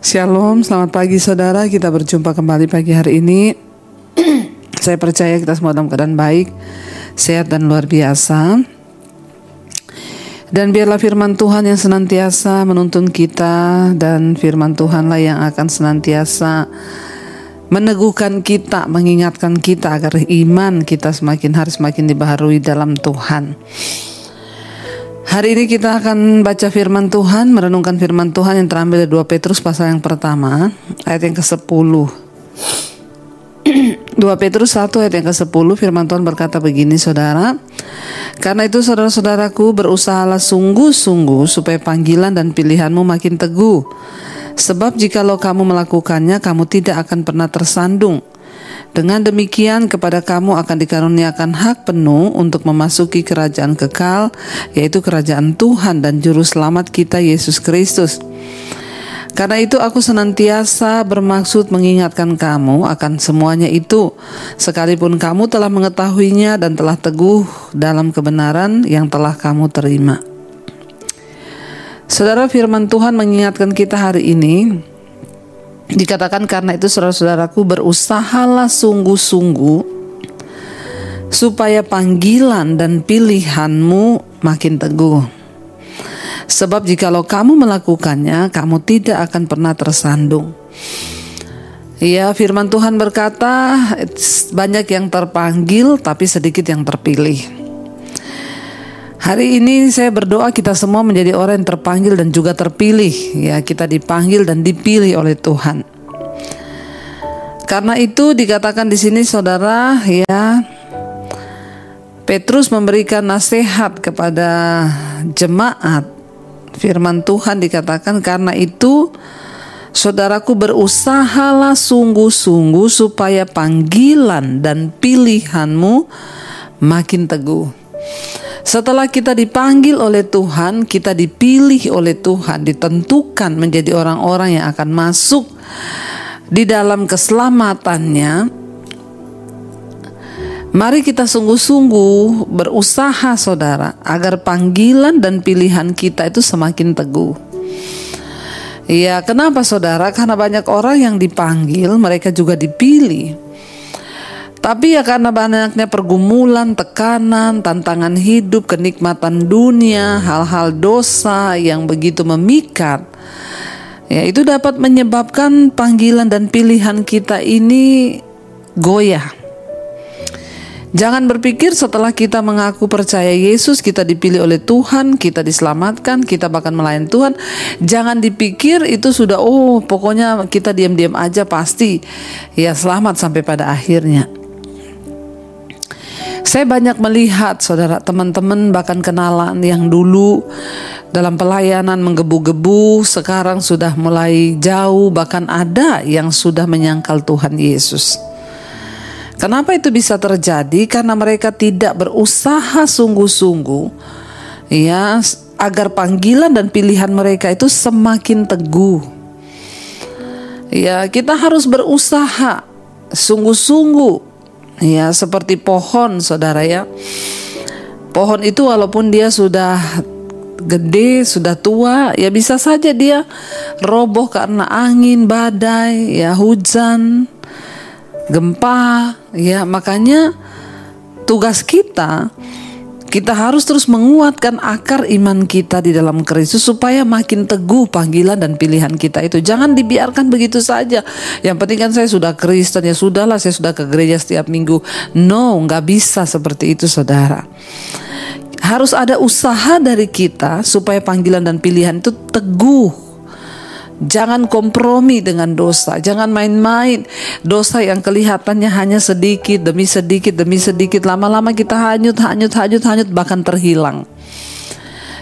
Shalom, selamat pagi saudara. Kita berjumpa kembali pagi hari ini. Saya percaya kita semua dalam keadaan baik, sehat dan luar biasa. Dan biarlah firman Tuhan yang senantiasa menuntun kita, dan firman Tuhanlah yang akan senantiasa meneguhkan kita, mengingatkan kita agar iman kita semakin hari semakin dibaharui dalam Tuhan. Hari ini kita akan baca firman Tuhan, merenungkan firman Tuhan yang terambil dari 2 Petrus pasal yang pertama, ayat yang ke-10. 2 Petrus 1 ayat yang ke-10, firman Tuhan berkata begini, saudara. Karena itu saudara-saudaraku, berusahalah sungguh-sungguh supaya panggilan dan pilihanmu makin teguh. Sebab jikalau kamu melakukannya, kamu tidak akan pernah tersandung. Dengan demikian kepada kamu akan dikaruniakan hak penuh untuk memasuki kerajaan kekal, yaitu kerajaan Tuhan dan Juru Selamat kita Yesus Kristus. Karena itu aku senantiasa bermaksud mengingatkan kamu akan semuanya itu, sekalipun kamu telah mengetahuinya dan telah teguh dalam kebenaran yang telah kamu terima. Saudara, firman Tuhan mengingatkan kita hari ini. Dikatakan karena itu saudara-saudaraku, berusahalah sungguh-sungguh supaya panggilan dan pilihanmu makin teguh. Sebab jikalau kamu melakukannya, kamu tidak akan pernah tersandung. Ya, firman Tuhan berkata, banyak yang terpanggil tapi sedikit yang terpilih. Hari ini saya berdoa kita semua menjadi orang yang terpanggil dan juga terpilih. Ya, kita dipanggil dan dipilih oleh Tuhan. Karena itu dikatakan di sini saudara, ya, Petrus memberikan nasihat kepada jemaat. Firman Tuhan dikatakan, karena itu saudaraku, berusahalah sungguh-sungguh supaya panggilan dan pilihanmu makin teguh. Setelah kita dipanggil oleh Tuhan, kita dipilih oleh Tuhan, ditentukan menjadi orang-orang yang akan masuk di dalam keselamatannya. Mari kita sungguh-sungguh berusaha saudara, agar panggilan dan pilihan kita itu semakin teguh. Ya, kenapa saudara? Karena banyak orang yang dipanggil, mereka juga dipilih. Tapi ya karena banyaknya pergumulan, tekanan, tantangan hidup, kenikmatan dunia, hal-hal dosa yang begitu memikat, ya itu dapat menyebabkan panggilan dan pilihan kita ini goyah. Jangan berpikir setelah kita mengaku percaya Yesus, kita dipilih oleh Tuhan, kita diselamatkan, kita bahkan melayani Tuhan. Jangan dipikir itu sudah, pokoknya kita diam-diam aja pasti ya selamat sampai pada akhirnya. Saya banyak melihat saudara, teman-teman bahkan kenalan yang dulu dalam pelayanan menggebu-gebu, sekarang sudah mulai jauh, bahkan ada yang sudah menyangkal Tuhan Yesus. Kenapa itu bisa terjadi? Karena mereka tidak berusaha sungguh-sungguh, ya, agar panggilan dan pilihan mereka itu semakin teguh. Ya, kita harus berusaha sungguh-sungguh. Ya, seperti pohon saudara ya. Pohon itu walaupun dia sudah gede, sudah tua, ya bisa saja dia roboh karena angin, badai, ya hujan, gempa. Ya, makanya tugas kita harus terus menguatkan akar iman kita di dalam Kristus supaya makin teguh panggilan dan pilihan kita itu. Jangan dibiarkan begitu saja. Yang penting kan saya sudah Kristen, ya sudahlah saya sudah ke gereja setiap minggu. No, nggak bisa seperti itu saudara. Harus ada usaha dari kita supaya panggilan dan pilihan itu teguh. Jangan kompromi dengan dosa, jangan main-main. Dosa yang kelihatannya hanya sedikit demi sedikit demi sedikit, lama-lama kita hanyut bahkan terhilang.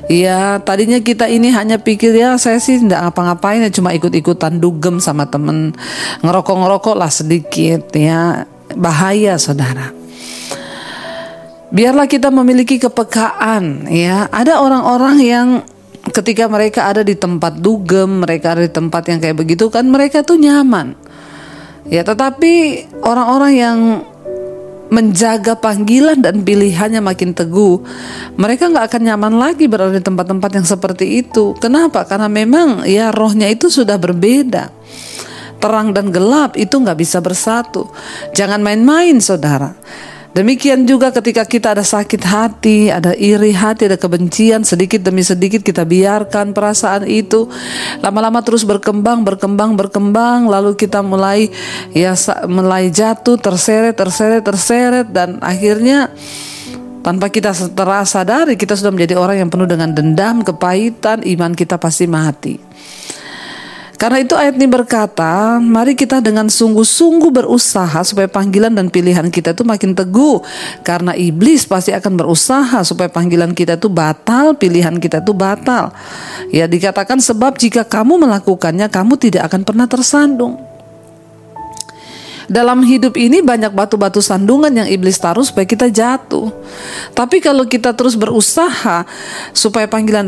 Ya, tadinya kita ini hanya pikir ya saya sih tidak ngapa-ngapain, ya cuma ikut-ikutan dugem sama temen, ngerokok lah sedikit, ya bahaya saudara. Biarlah kita memiliki kepekaan, ya. Ada orang-orang yang ketika mereka ada di tempat dugem, mereka ada di tempat yang kayak begitu kan, mereka tuh nyaman. Ya, tetapi orang-orang yang menjaga panggilan dan pilihannya makin teguh, mereka nggak akan nyaman lagi berada di tempat-tempat yang seperti itu. Kenapa? Karena memang ya rohnya itu sudah berbeda. Terang dan gelap itu nggak bisa bersatu. Jangan main-main, saudara. Demikian juga ketika kita ada sakit hati, ada iri hati, ada kebencian, sedikit demi sedikit kita biarkan perasaan itu lama-lama terus berkembang, lalu kita mulai jatuh, terseret, dan akhirnya tanpa kita sadari kita sudah menjadi orang yang penuh dengan dendam, kepahitan, iman kita pasti mati. Karena itu ayat ini berkata, mari kita dengan sungguh-sungguh berusaha supaya panggilan dan pilihan kita itu makin teguh. Karena iblis pasti akan berusaha supaya panggilan kita itu batal, pilihan kita itu batal. Ya, dikatakan sebab jika kamu melakukannya, kamu tidak akan pernah tersandung. Dalam hidup ini banyak batu-batu sandungan yang iblis taruh supaya kita jatuh. Tapi kalau kita terus berusaha supaya panggilan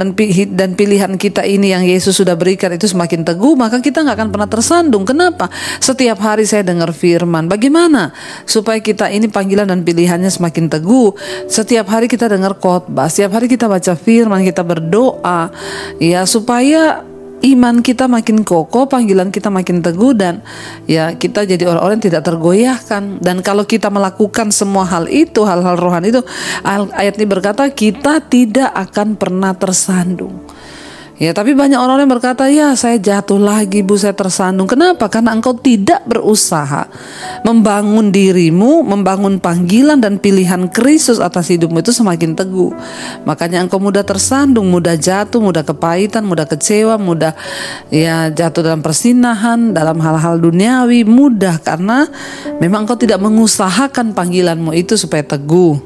dan pilihan kita ini yang Yesus sudah berikan itu semakin teguh, maka kita nggak akan pernah tersandung. Kenapa? Setiap hari saya dengar firman. Bagaimana supaya kita ini panggilan dan pilihannya semakin teguh? Setiap hari kita dengar khotbah, setiap hari kita baca firman, kita berdoa, ya supaya iman kita makin kokoh, panggilan kita makin teguh, dan ya kita jadi orang-orang yang tidak tergoyahkan. Dan kalau kita melakukan semua hal itu, hal-hal rohani itu, ayat ini berkata kita tidak akan pernah tersandung. Ya, tapi banyak orang yang berkata, ya saya jatuh lagi Bu, saya tersandung. Kenapa? Karena engkau tidak berusaha membangun dirimu, membangun panggilan dan pilihan Kristus atas hidupmu itu semakin teguh. Makanya engkau mudah tersandung, mudah jatuh, mudah kepahitan, mudah kecewa, mudah ya jatuh dalam persinahan, dalam hal-hal duniawi, mudah karena memang engkau tidak mengusahakan panggilanmu itu supaya teguh.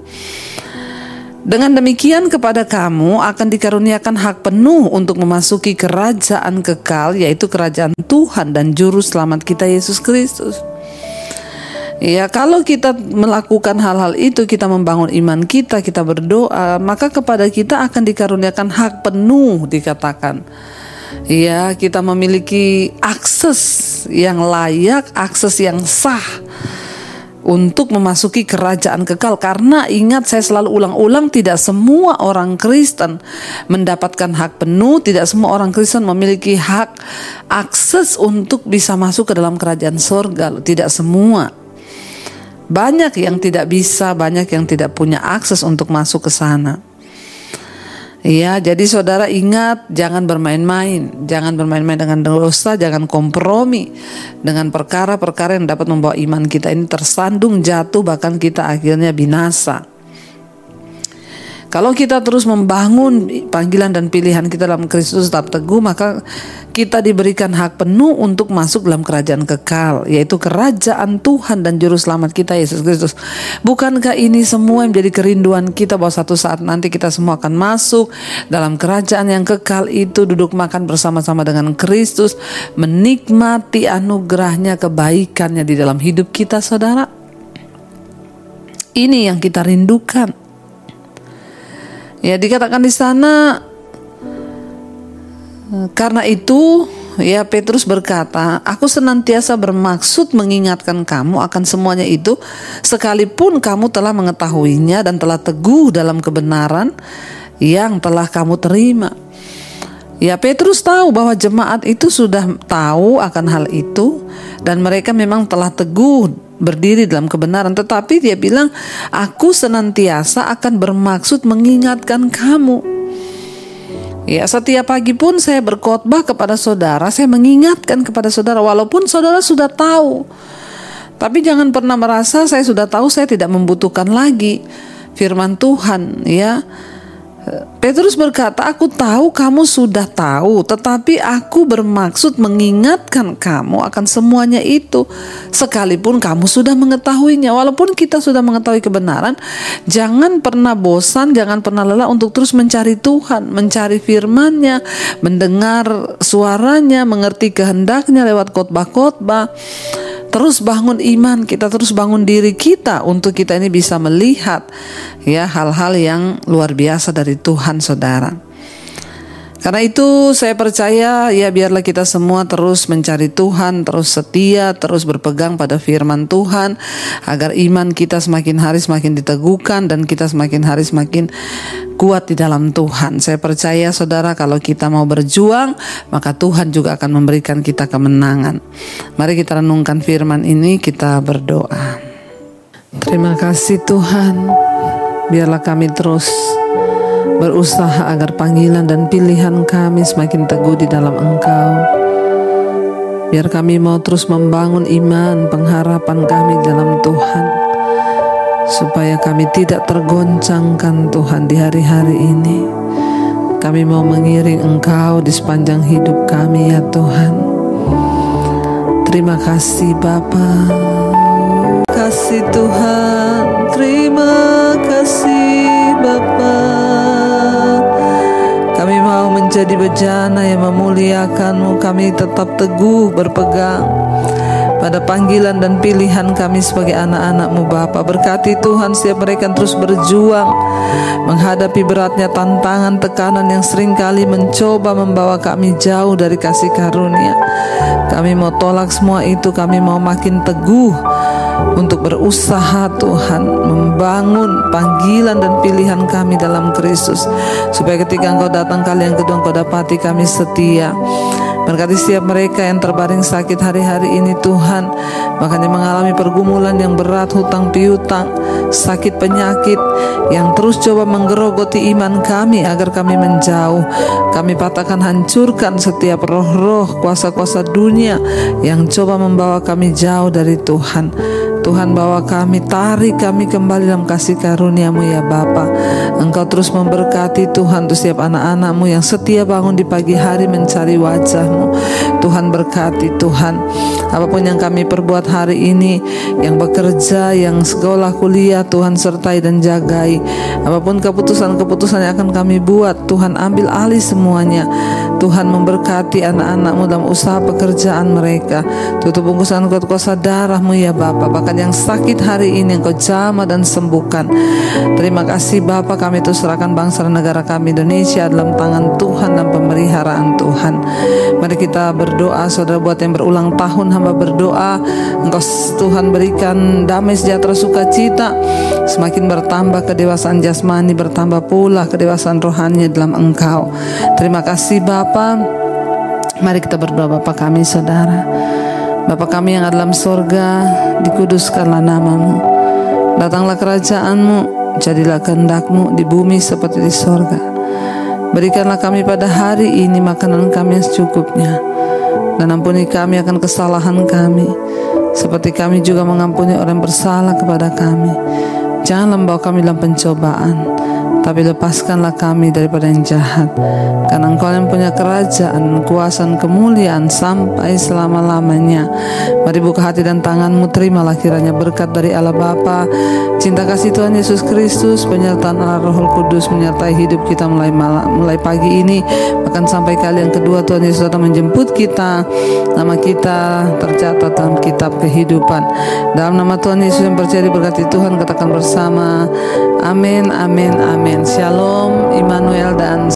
Dengan demikian kepada kamu akan dikaruniakan hak penuh untuk memasuki kerajaan kekal, yaitu kerajaan Tuhan dan Juru Selamat kita Yesus Kristus. Ya, kalau kita melakukan hal-hal itu, kita membangun iman kita, kita berdoa, maka kepada kita akan dikaruniakan hak penuh, dikatakan. Ya, kita memiliki akses yang layak, akses yang sah untuk memasuki kerajaan kekal. Karena ingat, saya selalu ulang-ulang, tidak semua orang Kristen mendapatkan hak penuh, tidak semua orang Kristen memiliki hak akses untuk bisa masuk ke dalam kerajaan surga. Tidak semua. Banyak yang tidak bisa, banyak yang tidak punya akses untuk masuk ke sana. Ya, jadi saudara ingat, jangan bermain-main dengan dosa, jangan kompromi dengan perkara-perkara yang dapat membawa iman kita ini tersandung, jatuh, bahkan kita akhirnya binasa. Kalau kita terus membangun panggilan dan pilihan kita dalam Kristus tetap teguh, maka kita diberikan hak penuh untuk masuk dalam kerajaan kekal, yaitu kerajaan Tuhan dan Juru Selamat kita Yesus Kristus. Bukankah ini semua yang menjadi kerinduan kita, bahwa satu saat nanti kita semua akan masuk dalam kerajaan yang kekal itu, duduk makan bersama-sama dengan Kristus, menikmati anugerahnya, kebaikannya di dalam hidup kita, saudara? Ini yang kita rindukan. Ya, dikatakan di sana, karena itu ya Petrus berkata, aku senantiasa bermaksud mengingatkan kamu akan semuanya itu, sekalipun kamu telah mengetahuinya dan telah teguh dalam kebenaran yang telah kamu terima. Ya, Petrus tahu bahwa jemaat itu sudah tahu akan hal itu, dan mereka memang telah teguh berdiri dalam kebenaran. Tetapi dia bilang, aku senantiasa akan bermaksud mengingatkan kamu. Ya, setiap pagi pun saya berkhotbah kepada saudara, saya mengingatkan kepada saudara, walaupun saudara sudah tahu. Tapi jangan pernah merasa saya sudah tahu, saya tidak membutuhkan lagi firman Tuhan, ya. Petrus berkata, aku tahu kamu sudah tahu, tetapi aku bermaksud mengingatkan kamu akan semuanya itu, sekalipun kamu sudah mengetahuinya. Walaupun kita sudah mengetahui kebenaran, jangan pernah bosan, jangan pernah lelah untuk terus mencari Tuhan, mencari firman-Nya, mendengar suaranya, mengerti kehendaknya lewat khotbah-khotbah. Terus bangun iman kita, terus bangun diri kita untuk kita ini bisa melihat ya hal-hal yang luar biasa dari Tuhan, saudara. Karena itu saya percaya ya biarlah kita semua terus mencari Tuhan, terus setia, terus berpegang pada firman Tuhan, agar iman kita semakin hari semakin diteguhkan dan kita semakin hari semakin kuat di dalam Tuhan. Saya percaya saudara, kalau kita mau berjuang, maka Tuhan juga akan memberikan kita kemenangan. Mari kita renungkan firman ini, kita berdoa. Terima kasih Tuhan, biarlah kami terus berusaha agar panggilan dan pilihan kami semakin teguh di dalam Engkau. Biar kami mau terus membangun iman, pengharapan kami dalam Tuhan, supaya kami tidak tergoncangkan Tuhan di hari-hari ini. Kami mau mengiring Engkau di sepanjang hidup kami ya Tuhan. Terima kasih Bapa. Kasih Tuhan, terima kasih Bapa. Kami mau menjadi bejana yang memuliakan-Mu. Kami tetap teguh berpegang pada panggilan dan pilihan kami sebagai anak-anak-Mu Bapa. Berkati Tuhan setiap mereka terus berjuang menghadapi beratnya tantangan, tekanan yang seringkali mencoba membawa kami jauh dari kasih karunia. Kami mau tolak semua itu. Kami mau makin teguh untuk berusaha Tuhan membangun panggilan dan pilihan kami dalam Kristus, supaya ketika Engkau datang kali yang kedua, Engkau dapati kami setia. Berkati setiap mereka yang terbaring sakit hari-hari ini Tuhan, makanya mengalami pergumulan yang berat, hutang piutang, sakit penyakit yang terus coba menggerogoti iman kami agar kami menjauh. Kami patahkan, hancurkan setiap roh-roh, kuasa-kuasa dunia yang coba membawa kami jauh dari Tuhan. Tuhan, bawa kami, tarik kami kembali dalam kasih karunia-Mu ya Bapa. Engkau terus memberkati Tuhan untuk setiap anak-anak-Mu yang setia bangun di pagi hari mencari wajah-Mu. Tuhan berkati Tuhan, apapun yang kami perbuat hari ini, yang bekerja, yang sekolah, kuliah, Tuhan sertai dan jagai. Apapun keputusan-keputusan yang akan kami buat, Tuhan ambil alih semuanya. Tuhan memberkati anak-anak-Mu dalam usaha pekerjaan mereka. Tutup bungkusan kuasa darah-Mu ya Bapa. Bahkan yang sakit hari ini Engkau jamah dan sembuhkan. Terima kasih Bapa, kami terus serahkan bangsa dan negara kami Indonesia dalam tangan Tuhan dan pemeliharaan Tuhan. Mari kita berdoa saudara, buat yang berulang tahun hamba berdoa Engkau Tuhan berikan damai sejahtera sukacita, semakin bertambah kedewasaan jasmani, bertambah pula kedewasaan rohani dalam Engkau. Terima kasih Bapa. Mari kita berdoa. Bapa kami saudara, Bapa kami yang ada dalam sorga, dikuduskanlah nama-Mu. Datanglah kerajaan-Mu, jadilah kehendak-Mu di bumi seperti di sorga. Berikanlah kami pada hari ini makanan kami yang secukupnya, dan ampuni kami akan kesalahan kami, seperti kami juga mengampuni orang bersalah kepada kami. Janganlah membawa kami dalam pencobaan, tapi lepaskanlah kami daripada yang jahat. Karena Engkau yang punya kerajaan, kuasa dan kemuliaan sampai selama-lamanya. Mari buka hati dan tangan-Mu, terimalah kiranya berkat dari Allah Bapa, cinta kasih Tuhan Yesus Kristus, penyertaan Allah Roh Kudus menyertai hidup kita mulai pagi ini, bahkan sampai kali yang kedua Tuhan Yesus datang menjemput kita. Nama kita tercatat dalam kitab kehidupan. Dalam nama Tuhan Yesus yang percaya diberkati Tuhan, katakan bersama, amin, amin, amin. Shalom, Immanuel dan